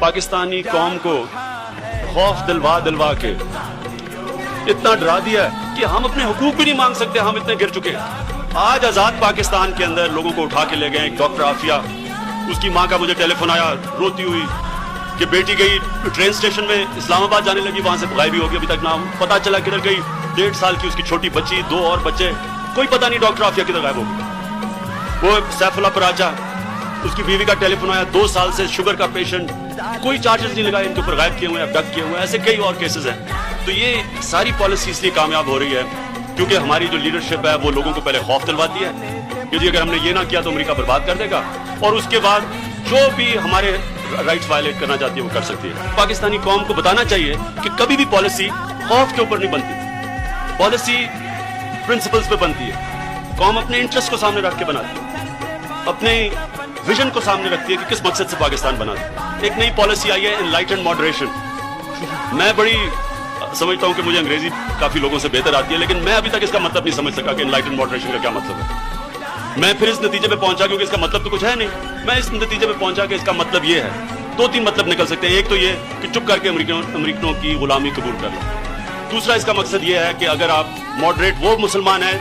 पाकिस्तानी कौम को खौफ दिलवा दिलवा के इतना डरा दिया है कि हम अपने हुकूक भी नहीं मांग सकते, हम इतने गिर चुके हैं। आज आज़ाद पाकिस्तान के अंदर लोगों को उठा के ले गए। एक डॉक्टर आफिया, उसकी माँ का मुझे टेलीफोन आया रोती हुई कि बेटी गई ट्रेन स्टेशन में, इस्लामाबाद जाने लगी, वहाँ से गायब भी हो गई, अभी तक ना पता चला किधर गई। 1.5 साल की उसकी छोटी बच्ची, 2 और बच्चे, कोई पता नहीं डॉक्टर आफिया किधर गायब हो गई। वो सैफुल्लाह पराचा, उसकी बीवी का टेलीफोन आया, 2 साल से शुगर का पेशेंट, कोई चार्जेस नहीं लगाए, इनके ऊपर गायब किए हुए हैं, अबडक्ट किए हुए हैं। ऐसे कई और केसेस हैं। तो ये सारी पॉलिसी इसलिए कामयाब हो रही है क्योंकि हमारी जो लीडरशिप है वो लोगों को पहले खौफ दिलवाती है कि जी अगर हमने ये ना किया तो अमेरिका बर्बाद कर देगा, और उसके बाद जो भी हमारे राइट्स वायलेट करना चाहती है वो कर सकती है। पाकिस्तानी कौम को बताना चाहिए कि कभी भी पॉलिसी खौफ के ऊपर नहीं बनती, पॉलिसी प्रिंसिपल्स पे बनती है। कौम अपने इंटरेस्ट को सामने रख के बनाती है, अपने विजन को सामने रखती है कि किस मकसद से पाकिस्तान बना है। एक नई पॉलिसी आई है एनलाइटेंड मॉडरेशन। मैं बड़ी समझता हूं कि मुझे अंग्रेजी काफी लोगों से बेहतर आती है, लेकिन मैं अभी तक इसका मतलब नहीं समझ सका कि एनलाइटेंड मॉडरेशन का क्या मतलब है। मैं फिर इस नतीजे पे पहुंचा क्योंकि इसका मतलब तो कुछ है नहीं। मैं इस नतीजे पे पहुंचा कि इसका मतलब ये है, 2-3 मतलब निकल सकते हैं। एक तो ये कि चुप करके अमेरिकनों की गुलामी कबूल कर लो। दूसरा इसका मकसद ये है कि अगर आप मॉडरेट, वो मुसलमान है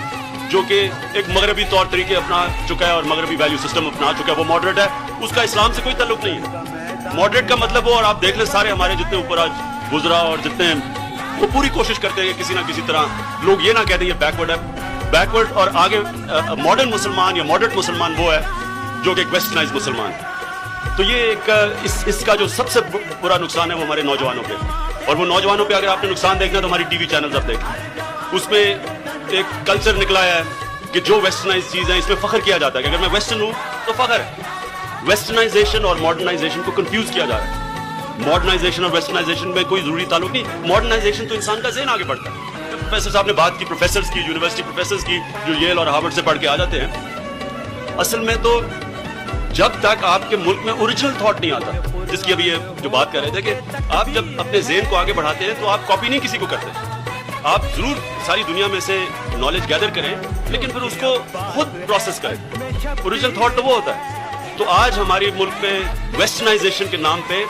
जो कि एक मगरबी तौर तरीके अपना चुका है और मगरबी वैल्यू सिस्टम अपना चुका है, वो मॉडरेट है, उसका इस्लाम से कोई ताल्लुक नहीं है। मॉडरेट का मतलब वो, और आप देख लें सारे हमारे जितने ऊपर आज गुजरा और जितने, वो पूरी कोशिश करते हैं कि किसी ना किसी तरह लोग ये ना कह दें ये बैकवर्ड है। बैकवर्ड और आगे मॉडर्न मुसलमान या मॉडरेट मुसलमान वो है जो कि एक वेस्टर्नाइज मुसलमान है। तो ये एक इसका जो सबसे बुरा नुकसान है वो हमारे नौजवानों पे, और वो नौजवानों पे अगर आपने नुकसान देखना तो हमारी टीवी चैनल्स आप देखें, उसमें एक कल्चर निकला है कि जो वेस्टर्नाइज चीज़ है इसमें फख्र किया जाता है कि अगर मैं वेस्टर्न हूँ तो फख्र है। वेस्टर्नाइजेशन और मॉडर्नाइजेशन को कंफ्यूज किया जा रहा है। मॉडर्नाइजेशन और वेस्टर्नाइजेशन में कोई जरूरी ताल्लुक नहीं। मॉडर्नाइजेशन तो इंसान का ज़हन आगे बढ़ता है। प्रोफेसर साहब ने बात की प्रोफेसर्स की, यूनिवर्सिटी प्रोफेसर्स की जो येल और हार्वर्ड से पढ़ के आ जाते हैं। असल में तो जब तक आपके मुल्क में ओरिजिनल थॉट नहीं आता, जिसकी अभी ये जो बात कर रहे थे कि आप जब अपने ज़हन को आगे बढ़ाते हैं तो आप कॉपी नहीं किसी को करते। आप जरूर सारी दुनिया में से नॉलेज गैदर करें, लेकिन फिर उसको खुद प्रोसेस करें। ओरिजिनल थॉट तो वो होता है। तो आज हमारे मुल्क में वेस्टर्नाइजेशन के नाम पे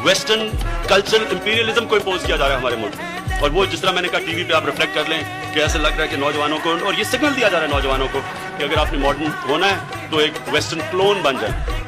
वेस्टर्न कल्चरल इंपीरियलिज्म को इम्पोज किया जा रहा है हमारे मुल्क में। और वो जिस तरह मैंने कहा टीवी पे आप रिफ्लेक्ट कर लें कि ऐसे लग रहा है कि नौजवानों को, और ये सिग्नल दिया जा रहा है नौजवानों को कि अगर आपने मॉडर्न होना है तो एक वेस्टर्न क्लोन बन जाए।